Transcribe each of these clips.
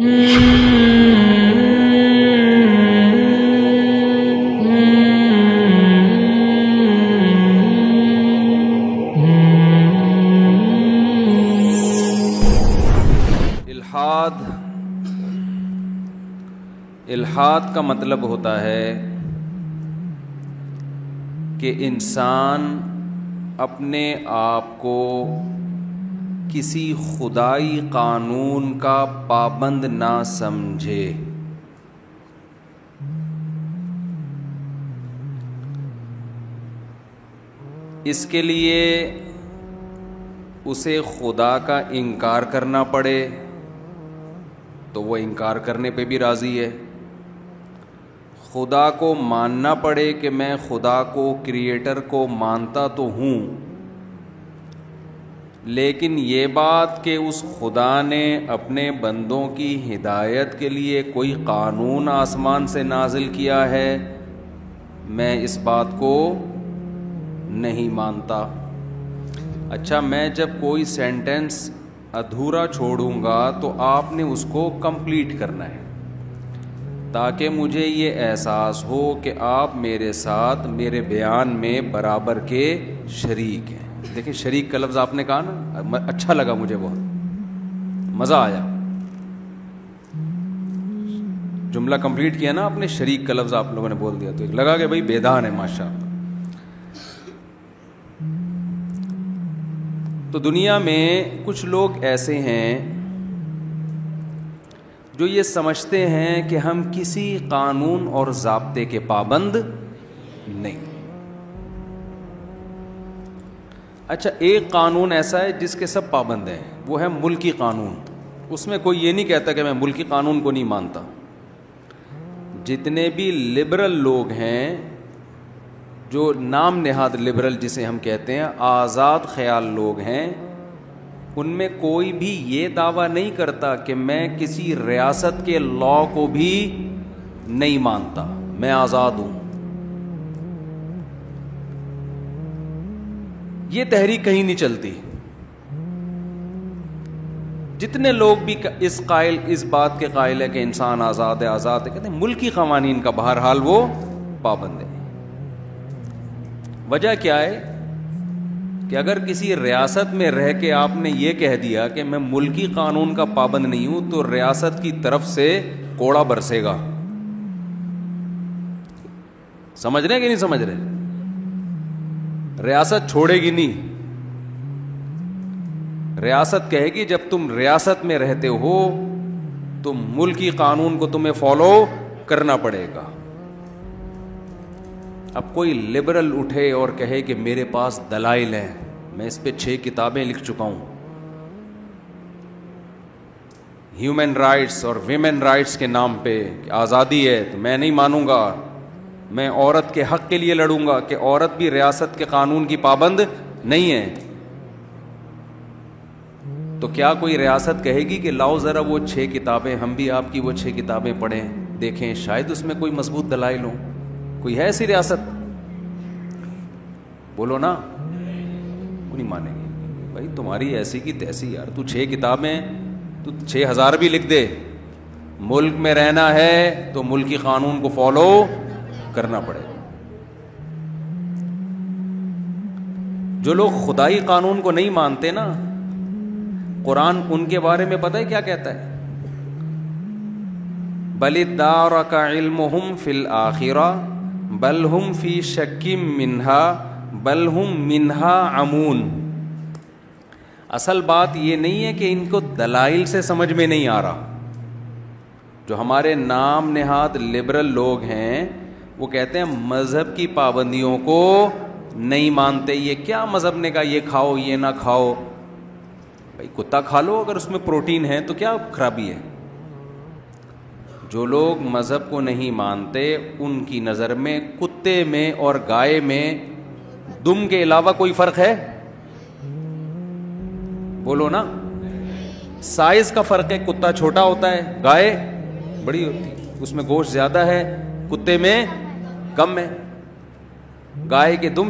الحاد کا مطلب ہوتا ہے کہ انسان اپنے آپ کو کسی خدائی قانون کا پابند نہ سمجھے. اس کے لیے اسے خدا کا انکار کرنا پڑے تو وہ انکار کرنے پہ بھی راضی ہے. خدا کو ماننا پڑے کہ میں خدا کو، کریٹر کو مانتا تو ہوں، لیکن یہ بات کہ اس خدا نے اپنے بندوں کی ہدایت کے لیے کوئی قانون آسمان سے نازل کیا ہے، میں اس بات کو نہیں مانتا. اچھا، میں جب کوئی سینٹنس ادھورا چھوڑوں گا تو آپ نے اس کو کمپلیٹ کرنا ہے تاکہ مجھے یہ احساس ہو کہ آپ میرے ساتھ میرے بیان میں برابر کے شریک ہیں. دیکھیں، شریک کا لفظ آپ نے کہا نا، اچھا لگا مجھے، بہت مزہ آیا. جملہ کمپلیٹ کیا نا آپ نے، شریک کا لفظ آپ لوگوں نے بول دیا تو لگا کہ بھائی بیدان ہے ماشاءاللہ. تو دنیا میں کچھ لوگ ایسے ہیں جو یہ سمجھتے ہیں کہ ہم کسی قانون اور ضابطے کے پابند نہیں. اچھا، ایک قانون ایسا ہے جس کے سب پابند ہیں، وہ ہے ملکی قانون. اس میں کوئی یہ نہیں کہتا کہ میں ملکی قانون کو نہیں مانتا. جتنے بھی لبرل لوگ ہیں، جو نام نہاد لبرل جسے ہم کہتے ہیں، آزاد خیال لوگ ہیں، ان میں کوئی بھی یہ دعویٰ نہیں کرتا کہ میں کسی ریاست کے لا کو بھی نہیں مانتا، میں آزاد ہوں. یہ تحریک کہیں نہیں چلتی. جتنے لوگ بھی اس بات کے قائل ہے کہ انسان آزاد ہے، آزاد ہے، کہتے ہیں ملکی قوانین کا بہرحال وہ پابند ہے. وجہ کیا ہے کہ اگر کسی ریاست میں رہ کے آپ نے یہ کہہ دیا کہ میں ملکی قانون کا پابند نہیں ہوں تو ریاست کی طرف سے کوڑا برسے گا. سمجھ رہے کہ نہیں سمجھ رہے؟ ریاست چھوڑے گی نہیں. ریاست کہے گی جب تم ریاست میں رہتے ہو تو ملکی قانون کو تمہیں فالو کرنا پڑے گا. اب کوئی لبرل اٹھے اور کہے کہ میرے پاس دلائل ہیں، میں اس پہ 6 کتابیں لکھ چکا ہوں، ہیومن رائٹس اور ویمن رائٹس کے نام پہ آزادی ہے، تو میں نہیں مانوں گا. میں عورت کے حق کے لیے لڑوں گا کہ عورت بھی ریاست کے قانون کی پابند نہیں ہے. تو کیا کوئی ریاست کہے گی کہ لاؤ ذرا وہ 6 کتابیں، ہم بھی آپ کی وہ 6 کتابیں پڑھیں، دیکھیں شاید اس میں کوئی مضبوط دلائل ہوں؟ کوئی ہے ایسی ریاست؟ بولو نا. وہ نہیں مانیں گے. بھائی تمہاری ایسی کی تیسی یار، تو 6 کتابیں، تو 6000 بھی لکھ دے، ملک میں رہنا ہے تو ملکی قانون کو فالو کرنا پڑے گا. جو لوگ خدائی قانون کو نہیں مانتے نا، قرآن ان کے بارے میں پتہ ہے کیا کہتا ہے؟ بل ادارک علمہم فی الآخرہ بل ہم فی شک منہا بل ہم منہا عمون. اصل بات یہ نہیں ہے کہ ان کو دلائل سے سمجھ میں نہیں آ رہا. جو ہمارے نام نہاد لبرل لوگ ہیں وہ کہتے ہیں مذہب کی پابندیوں کو نہیں مانتے. یہ کیا مذہب نے کہا یہ کھاؤ یہ نہ کھاؤ؟ بھائی کتا کھا لو اگر اس میں پروٹین ہے تو کیا خرابی ہے؟ جو لوگ مذہب کو نہیں مانتے ان کی نظر میں کتے میں اور گائے میں دم کے علاوہ کوئی فرق ہے؟ بولو نا. سائز کا فرق ہے، کتا چھوٹا ہوتا ہے، گائے بڑی ہوتی ہے، اس میں گوشت زیادہ ہے، کتے میں کم ہے. گائے کے دم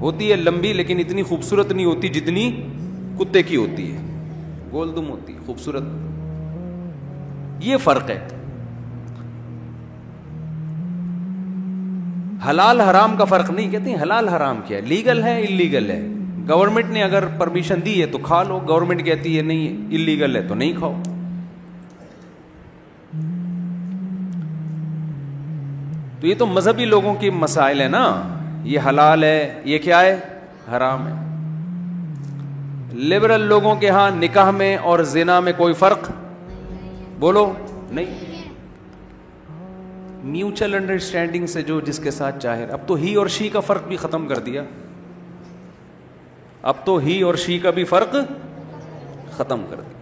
ہوتی ہے لمبی لیکن اتنی خوبصورت نہیں ہوتی جتنی کتے کی ہوتی ہے، گول دم ہوتی ہے، خوبصورت. یہ فرق ہے. حلال حرام کا فرق نہیں. کہتے ہیں حلال حرام کیا ہے, لیگل ہے انلیگل ہے. گورنمنٹ نے اگر پرمیشن دی ہے تو کھا لو, گورنمنٹ کہتی ہے نہیں انلیگل ہے تو نہیں کھاؤ. تو یہ تو مذہبی لوگوں کے مسائل ہے نا, یہ حلال ہے یہ کیا ہے حرام ہے. لبرل لوگوں کے ہاں نکاح میں اور زنا میں کوئی فرق بولو نہیں. میوچل انڈرسٹینڈنگ سے جو جس کے ساتھ چاہے. اب تو ہی اور شی کا فرق بھی ختم کر دیا. اب تو ہی اور شی کا بھی فرق ختم کر دیا.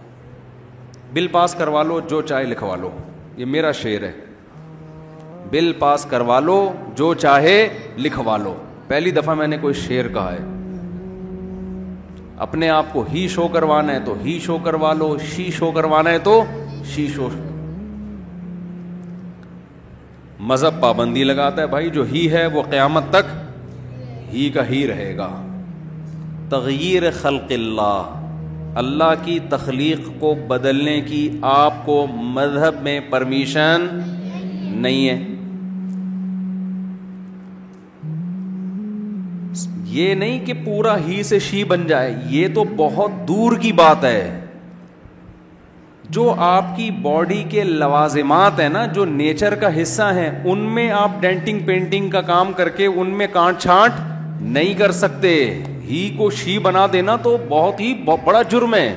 بل پاس کروا لو جو چاہے لکھوا لو, یہ میرا شعر ہے. بل پاس کروا لو جو چاہے لکھوا لو. پہلی دفعہ میں نے کوئی شعر کہا ہے. اپنے آپ کو ہی شو کروانا ہے تو ہی شو کروا لو, شی شو کروانا ہے تو شی شو. مذہب پابندی لگاتا ہے بھائی جو ہی ہے وہ قیامت تک ہی کا ہی رہے گا. تغییر خلق اللہ, اللہ کی تخلیق کو بدلنے کی آپ کو مذہب میں پرمیشن نہیں ہے. یہ نہیں کہ پورا ہی سے شی بن جائے, یہ تو بہت دور کی بات ہے. جو آپ کی باڈی کے لوازمات ہیں نا, جو نیچر کا حصہ ہیں, ان میں آپ ڈینٹنگ پینٹنگ کا کام کر کے ان میں کانٹ چھانٹ نہیں کر سکتے. ہی کو شی بنا دینا تو بہت ہی بڑا جرم ہے.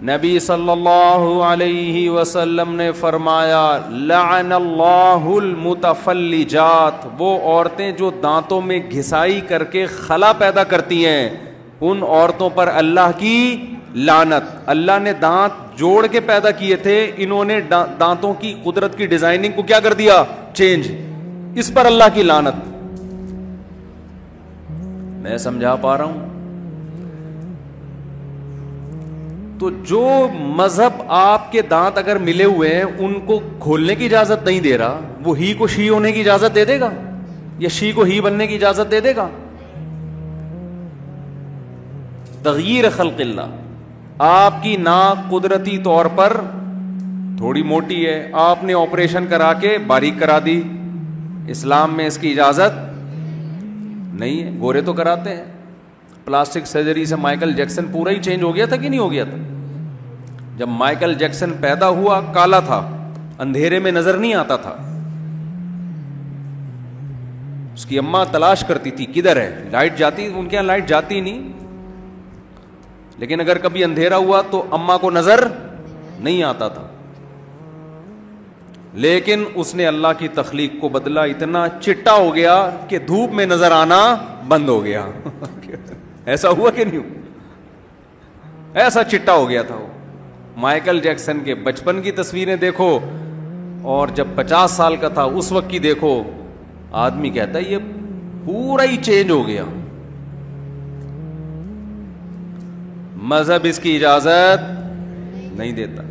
نبی صلی اللہ علیہ وسلم نے فرمایا لعن اللہ المتفلجات, وہ عورتیں جو دانتوں میں گھسائی کر کے خلا پیدا کرتی ہیں, ان عورتوں پر اللہ کی لعنت. اللہ نے دانت جوڑ کے پیدا کیے تھے, انہوں نے دانتوں کی قدرت کی ڈیزائننگ کو کیا کر دیا چینج, اس پر اللہ کی لعنت. میں سمجھا پا رہا ہوں. تو جو مذہب آپ کے دانت اگر ملے ہوئے ہیں ان کو کھولنے کی اجازت نہیں دے رہا, وہ ہی کو شی ہونے کی اجازت دے دے گا یا شی کو ہی بننے کی اجازت دے دے گا؟ تغییر خلق اللہ. آپ کی ناک قدرتی طور پر تھوڑی موٹی ہے, آپ نے آپریشن کرا کے باریک کرا دی. اسلام میں اس کی اجازت نہیں ہے. گورے تو کراتے ہیں. پلاسٹک سرجری سے مائیکل جیکسن پورا ہی چینج ہو گیا تھا کہ نہیں ہو گیا تھا؟ جب مائیکل جیکسن پیدا ہوا کالا تھا, اندھیرے میں نظر نہیں آتا تھا. اس کی اماں تلاش کرتی تھی کدھر ہے, لائٹ جاتی, ان کے یہاں لائٹ جاتی نہیں, لیکن اگر کبھی اندھیرا ہوا تو اماں کو نظر نہیں آتا تھا. لیکن اس نے اللہ کی تخلیق کو بدلا, اتنا چٹا ہو گیا کہ دھوپ میں نظر آنا بند ہو گیا. ایسا ہوا کہ نہیں ہوا؟ ایسا چٹا ہو گیا تھا وہ. مائیکل جیکسن کے بچپن کی تصویریں دیکھو اور جب 50 سال کا تھا اس وقت کی دیکھو, آدمی کہتا ہے یہ پورا ہی چینج ہو گیا. مذہب اس کی اجازت نہیں دیتا.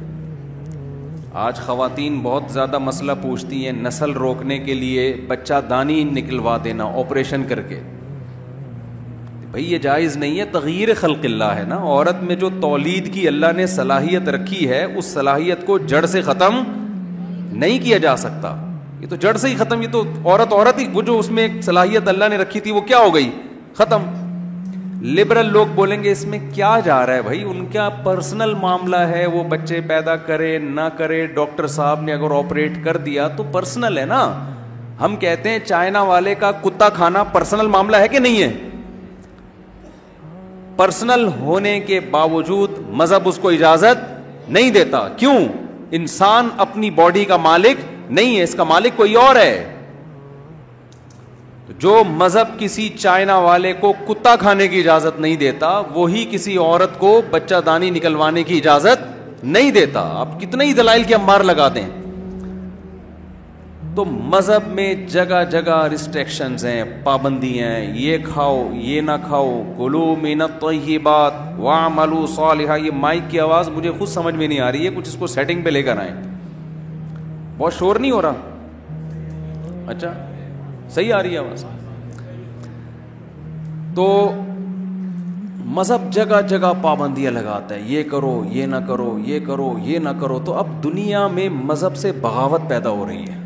آج خواتین بہت زیادہ مسئلہ پوچھتی ہیں, نسل روکنے کے لیے بچہ دانی نکلوا دینا آپریشن کر کے. بھئی یہ جائز نہیں ہے, تغییر خلق اللہ ہے نا. عورت میں جو تولید کی اللہ نے صلاحیت رکھی ہے, اس صلاحیت کو جڑ سے ختم نہیں کیا جا سکتا. یہ تو جڑ سے ہی ختم, یہ تو عورت ہی, وہ جو اس میں ایک صلاحیت اللہ نے رکھی تھی وہ کیا ہو گئی ختم. لبرل لوگ بولیں گے اس میں کیا جا رہا ہے بھائی, ان کا پرسنل معاملہ ہے, وہ بچے پیدا کرے نہ کرے, ڈاکٹر صاحب نے اگر آپریٹ کر دیا تو پرسنل ہے نا. ہم کہتے ہیں چائنا والے کا کتا کھانا پرسنل معاملہ ہے کہ نہیں ہے؟ پرسنل ہونے کے باوجود مذہب اس کو اجازت نہیں دیتا. کیوں؟ انسان اپنی باڈی کا مالک نہیں ہے, اس کا مالک کوئی اور ہے. جو مذہب کسی چائنا والے کو کتا کھانے کی اجازت نہیں دیتا, وہی کسی عورت کو بچہ دانی نکلوانے کی اجازت نہیں دیتا. آپ کتنے ہی دلائل کے انبار لگا دیں. تو مذہب میں جگہ جگہ ریسٹرکشنز ہیں, پابندیاں ہیں, یہ کھاؤ یہ نہ کھاؤ, کلوا من الطیبات واعملوا صالحا. یہ مائک کی آواز مجھے خود سمجھ میں نہیں آ رہی ہے, کچھ اس کو سیٹنگ پہ لے کر آئیں. بہت شور نہیں ہو رہا؟ اچھا صحیح آ رہی ہے آواز. تو مذہب جگہ جگہ پابندیاں لگاتا ہے، یہ کرو یہ نہ کرو، یہ کرو یہ نہ کرو. تو اب دنیا میں مذہب سے بغاوت پیدا ہو رہی ہے،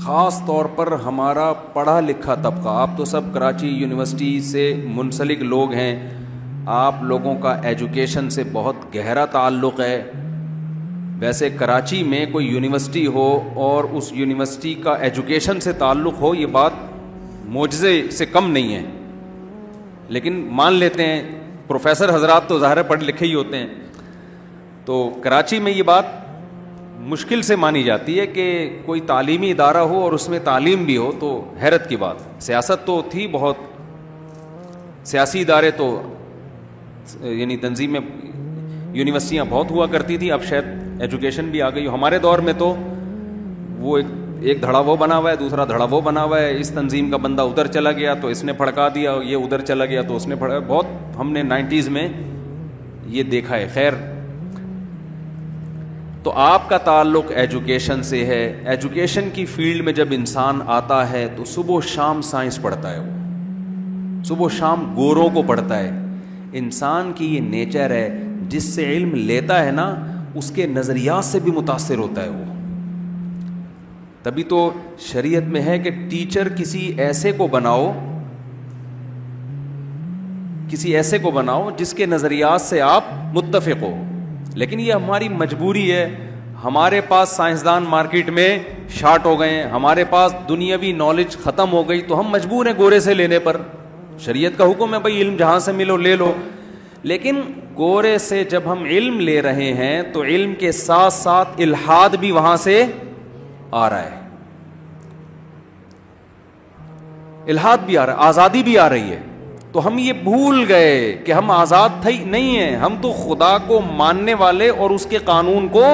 خاص طور پر ہمارا پڑھا لکھا طبقہ. آپ تو سب کراچی یونیورسٹی سے منسلک لوگ ہیں، آپ لوگوں کا ایجوکیشن سے بہت گہرا تعلق ہے. ویسے کراچی میں کوئی یونیورسٹی ہو اور اس یونیورسٹی کا ایجوکیشن سے تعلق ہو، یہ بات معجزے سے کم نہیں ہے. لیکن مان لیتے ہیں پروفیسر حضرات تو ظاہر پڑھ لکھے ہی ہوتے ہیں. تو کراچی میں یہ بات مشکل سے مانی جاتی ہے کہ کوئی تعلیمی ادارہ ہو اور اس میں تعلیم بھی ہو، تو حیرت کی بات. سیاست تو تھی بہت، سیاسی ادارے تو یعنی تنظیمیں یونیورسٹیاں بہت ہوا کرتی تھی. اب شاید ایجوکیشن بھی آ گئی. ہمارے دور میں تو وہ ایک دھڑا وہ بنا ہوا ہے، دوسرا دھڑا وہ بنا ہوا ہے. اس تنظیم کا بندہ ادھر چلا گیا تو اس نے پھڑکا دیا، یہ ادھر چلا گیا تو اس نے پھڑکا. بہت ہم نے 90s میں یہ دیکھا ہے. خیر، تو آپ کا تعلق ایجوکیشن سے ہے. ایجوکیشن کی فیلڈ میں جب انسان آتا ہے تو صبح و شام سائنس پڑھتا ہے، وہ صبح و شام گوروں کو پڑھتا ہے. انسان کی یہ نیچر ہے، جس سے علم لیتا ہے نا اس کے نظریات سے بھی متاثر ہوتا ہے وہ. تبھی تو شریعت میں ہے کہ ٹیچر کسی ایسے کو بناؤ جس کے نظریات سے آپ متفق ہو. لیکن یہ ہماری مجبوری ہے. ہمارے پاس سائنسدان مارکیٹ میں شارٹ ہو گئے ہیں، ہمارے پاس دنیاوی نالج ختم ہو گئی، تو ہم مجبور ہیں گورے سے لینے پر. شریعت کا حکم ہے بھائی علم جہاں سے ملو لے لو. لیکن گورے سے جب ہم علم لے رہے ہیں تو علم کے ساتھ ساتھ الحاد بھی وہاں سے آ رہا ہے، الحاد بھی آ رہا ہے، آزادی بھی آ رہی ہے. تو ہم یہ بھول گئے کہ ہم آزاد تھے نہیں ہیں، ہم تو خدا کو ماننے والے اور اس کے قانون کو